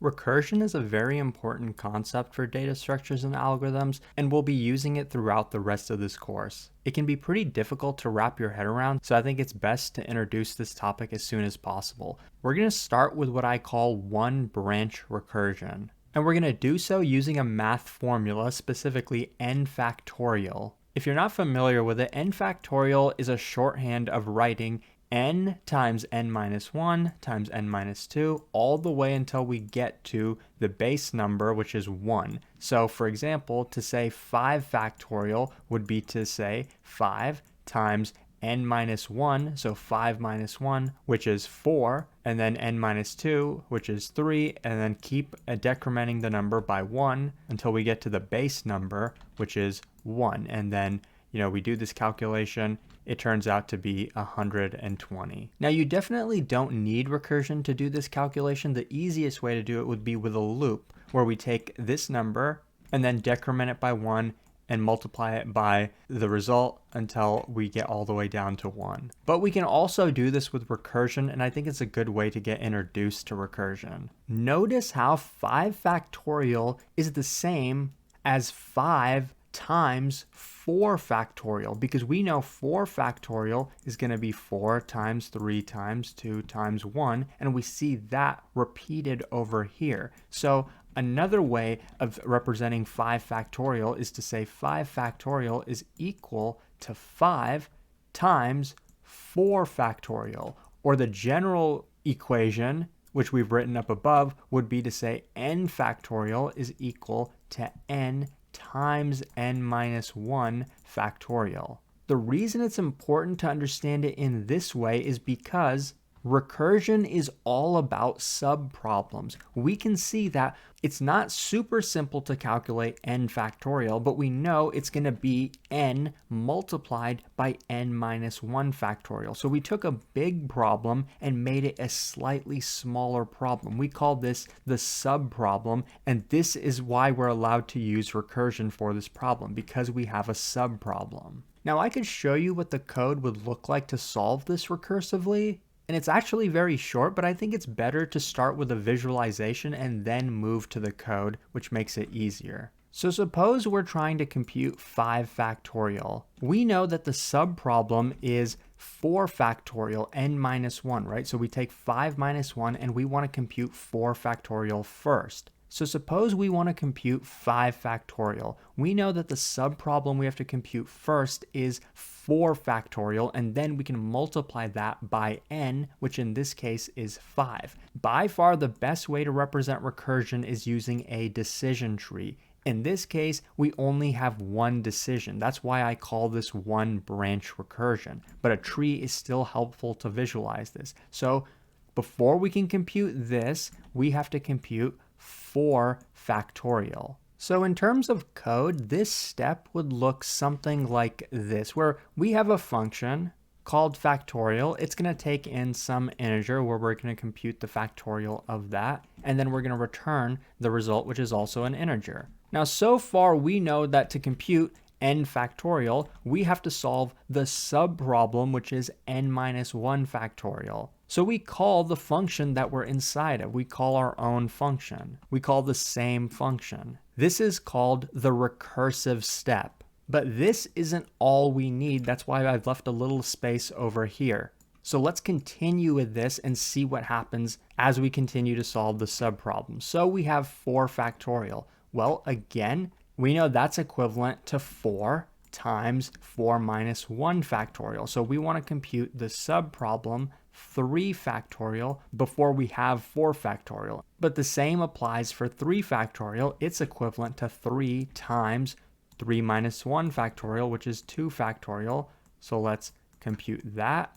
Recursion is a very important concept for data structures and algorithms, and we'll be using it throughout the rest of this course. It can be pretty difficult to wrap your head around, so I think it's best to introduce this topic as soon as possible. We're going to start with what I call one branch recursion, and we're going to do so using a math formula, specifically n factorial. If you're not familiar with it, n factorial is a shorthand of writing n times n minus 1 times n minus 2 all the way until we get to the base number, which is 1. So for example, to say 5 factorial would be to say 5 times n minus 1, so 5 minus 1, which is 4, and then n minus 2, which is 3, and then keep decrementing the number by 1 until we get to the base number, which is 1. And then, we do this calculation, it turns out to be 120. Now, you definitely don't need recursion to do this calculation. The easiest way to do it would be with a loop, where we take this number and then decrement it by 1 and multiply it by the result until we get all the way down to 1. But we can also do this with recursion, and I think it's a good way to get introduced to recursion. Notice how 5 factorial is the same as 5 times 4 factorial, because we know 4 factorial is going to be 4 times 3 times 2 times 1, and we see that repeated over here. So another way of representing 5 factorial is to say 5 factorial is equal to 5 times 4 factorial, or the general equation, which we've written up above, would be to say n factorial is equal to n times n minus 1 factorial. The reason it's important to understand it in this way is because recursion is all about subproblems. We can see that it's not super simple to calculate n factorial, but we know it's going to be n multiplied by n minus 1 factorial. So we took a big problem and made it a slightly smaller problem. We call this the subproblem, and this is why we're allowed to use recursion for this problem, because we have a subproblem. Now, I could show you what the code would look like to solve this recursively, and it's actually very short, but I think it's better to start with a visualization and then move to the code, which makes it easier. So suppose we're trying to compute 5 factorial. We know that the subproblem is 4 factorial n minus 1, right? So we take 5 minus 1 and we want to compute 4 factorial first. So suppose we want to compute 5 factorial. We know that the subproblem we have to compute first is 4 factorial, and then we can multiply that by n, which in this case is 5. By far the best way to represent recursion is using a decision tree. In this case, we only have one decision. That's why I call this one branch recursion. But a tree is still helpful to visualize this. So before we can compute this, we have to compute 4 factorial. So in terms of code, this step would look something like this, where we have a function called factorial. It's going to take in some integer where we're going to compute the factorial of that, and then we're going to return the result, which is also an integer. Now, so far we know that to compute n factorial, we have to solve the subproblem, which is n minus 1 factorial. So we call the function that we're inside of. We call our own function. We call the same function. This is called the recursive step. But this isn't all we need. That's why I've left a little space over here. So let's continue with this and see what happens as we continue to solve the subproblem. So we have 4 factorial. Well, again, we know that's equivalent to 4 times 4 minus 1 factorial. So we want to compute the subproblem 3 factorial before we have 4 factorial. But the same applies for 3 factorial. It's equivalent to 3 times 3 minus 1 factorial, which is 2 factorial. So let's compute that.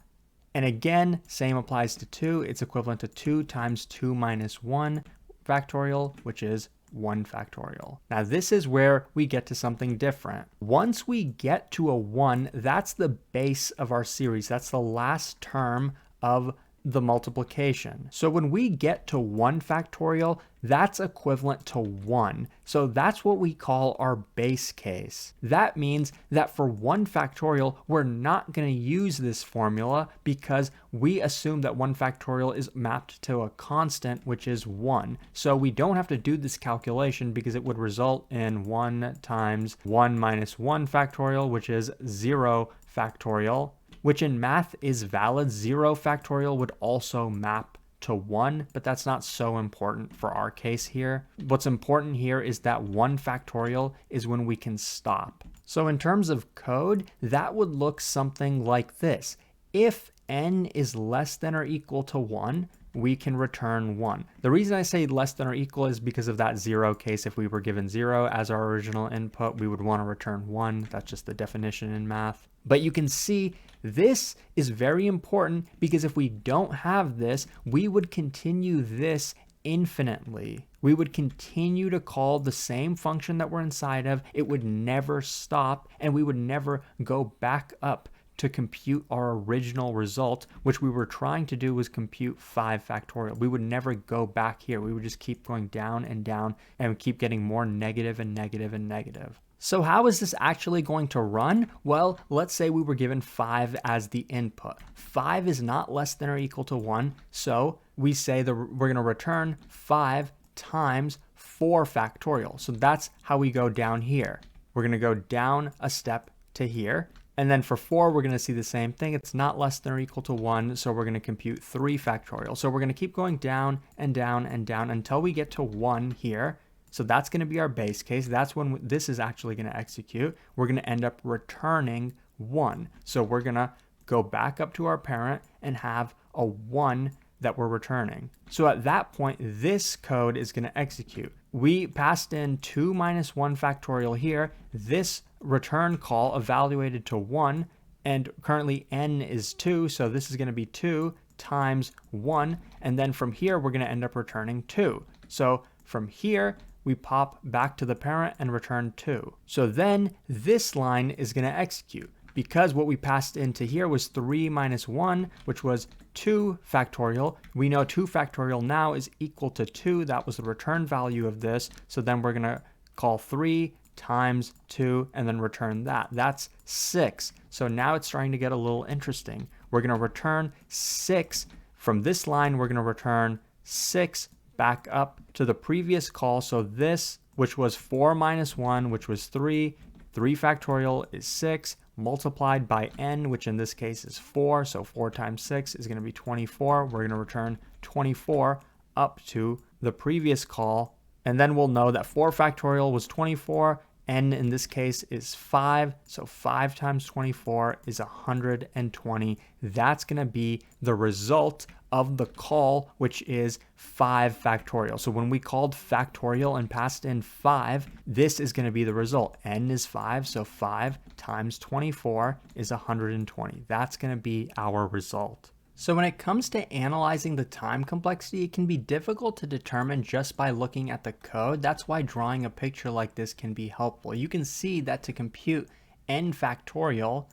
And again, same applies to 2. It's equivalent to 2 times 2 minus 1 factorial, which is 1 factorial. Now this is where we get to something different. Once we get to a 1, that's the base of our series. That's the last term of the multiplication. So when we get to 1 factorial, that's equivalent to 1. So that's what we call our base case. That means that for 1 factorial, we're not going to use this formula because we assume that 1 factorial is mapped to a constant, which is 1. So we don't have to do this calculation because it would result in 1 times 1 minus 1 factorial, which is 0 factorial, which in math is valid. 0 factorial would also map to 1, but that's not so important for our case here. What's important here is that 1 factorial is when we can stop. So in terms of code, that would look something like this. If n is less than or equal to 1, we can return 1. The reason I say less than or equal is because of that 0 case. If we were given 0 as our original input, we would want to return 1. That's just the definition in math. But you can see this is very important because if we don't have this, we would continue this infinitely. We would continue to call the same function that we're inside of. It would never stop, and we would never go back up to compute our original result, which we were trying to do was compute 5 factorial. We would never go back here. We would just keep going down and keep getting more negative and negative and negative. So how is this actually going to run? Well, let's say we were given 5 as the input. 5 is not less than or equal to 1, so we say that we're going to return 5 times 4 factorial. So that's how we go down here. We're going to go down a step to here. And then for 4, we're going to see the same thing. It's not less than or equal to 1, so we're going to compute 3 factorial. So we're going to keep going down and down and down until we get to 1 here. So that's going to be our base case. That's when this is actually going to execute. We're going to end up returning 1. So we're going to go back up to our parent and have a 1 that we're returning. So at that point, this code is going to execute. We passed in 2 minus 1 factorial here. This return call evaluated to 1, and currently n is 2, so this is going to be 2 times 1, and then from here we're going to end up returning 2. So from here we pop back to the parent and return 2. So then this line is going to execute because what we passed into here was 3 minus 1, which was 2 factorial. We know 2 factorial now is equal to 2. That was the return value of this. So then we're going to call 3 times 2 and then return that. That's 6. So now it's starting to get a little interesting. We're going to return 6. From this line, we're going to return 6 back up to the previous call. So this, which was 4 minus 1, which was 3 factorial is 6, multiplied by n, which in this case is 4. So 4 times 6 is going to be 24. We're going to return 24 up to the previous call. And then we'll know that 4 factorial was 24. N in this case is 5. So 5 times 24 is 120. That's going to be the result of the call, which is 5 factorial. So when we called factorial and passed in 5, this is going to be the result. N is 5, so 5 times 24 is 120. That's going to be our result. So when it comes to analyzing the time complexity, it can be difficult to determine just by looking at the code. That's why drawing a picture like this can be helpful. You can see that to compute n factorial,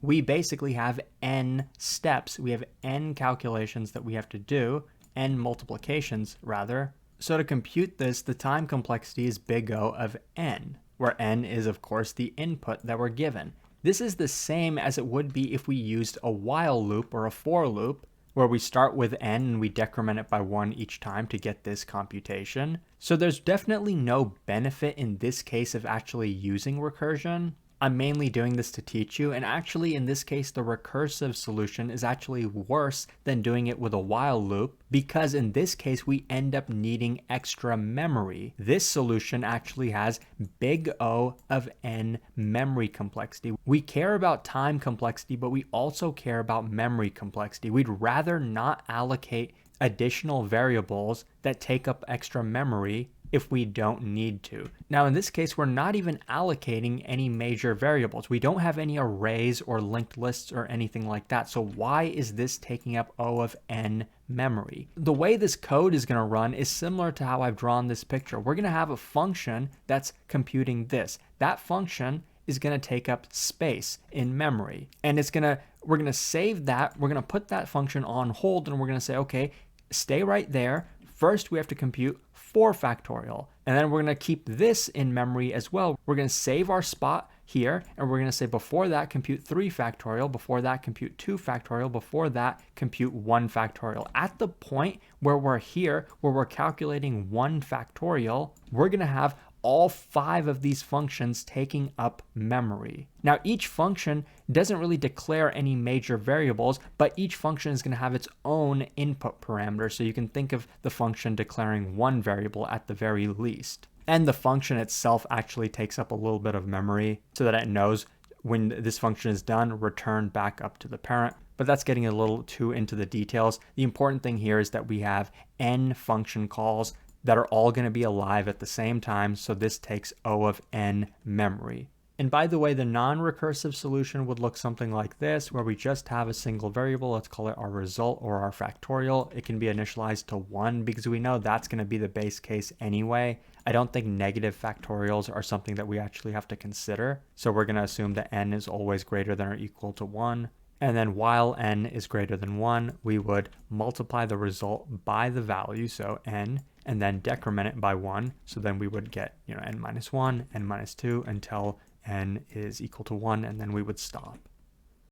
we basically have n steps. We have n calculations that we have to do, n multiplications rather. So to compute this, the time complexity is big O of n, where n is of course the input that we're given. This is the same as it would be if we used a while loop or a for loop, where we start with n and we decrement it by 1 each time to get this computation. So there's definitely no benefit in this case of actually using recursion. I'm mainly doing this to teach you, and actually in this case the recursive solution is actually worse than doing it with a while loop, because in this case we end up needing extra memory. This solution actually has big O of n memory complexity. We care about time complexity, but we also care about memory complexity. We'd rather not allocate additional variables that take up extra memory if we don't need to. Now in this case, we're not even allocating any major variables. We don't have any arrays or linked lists or anything like that. So why is this taking up O of n memory? The way this code is going to run is similar to how I've drawn this picture. We're going to have a function that's computing this. That function is going to take up space in memory, and it's going to we're going to save that. We're going to put that function on hold, and we're going to say, okay, stay right there. First, we have to compute 4 factorial, and then we're going to keep this in memory as well. We're going to save our spot here, and we're going to say before that compute 3 factorial, before that compute 2 factorial, before that compute 1 factorial. At the point where we're here, where we're calculating 1 factorial, we're going to have all 5 of these functions taking up memory. Now, each function doesn't really declare any major variables, but each function is going to have its own input parameter. So you can think of the function declaring 1 variable at the very least. And the function itself actually takes up a little bit of memory so that it knows when this function is done, return back up to the parent. But that's getting a little too into the details. The important thing here is that we have n function calls that are all going to be alive at the same time, so this takes O of n memory. And by the way, the non-recursive solution would look something like this, where we just have a single variable. Let's call it our result or our factorial. It can be initialized to 1 because we know that's going to be the base case anyway. I don't think negative factorials are something that we actually have to consider. So we're going to assume that n is always greater than or equal to 1. And then while n is greater than 1, we would multiply the result by the value, so n, and then decrement it by 1. So then we would get, n minus 1, n minus 2, until n is equal to 1, and then we would stop.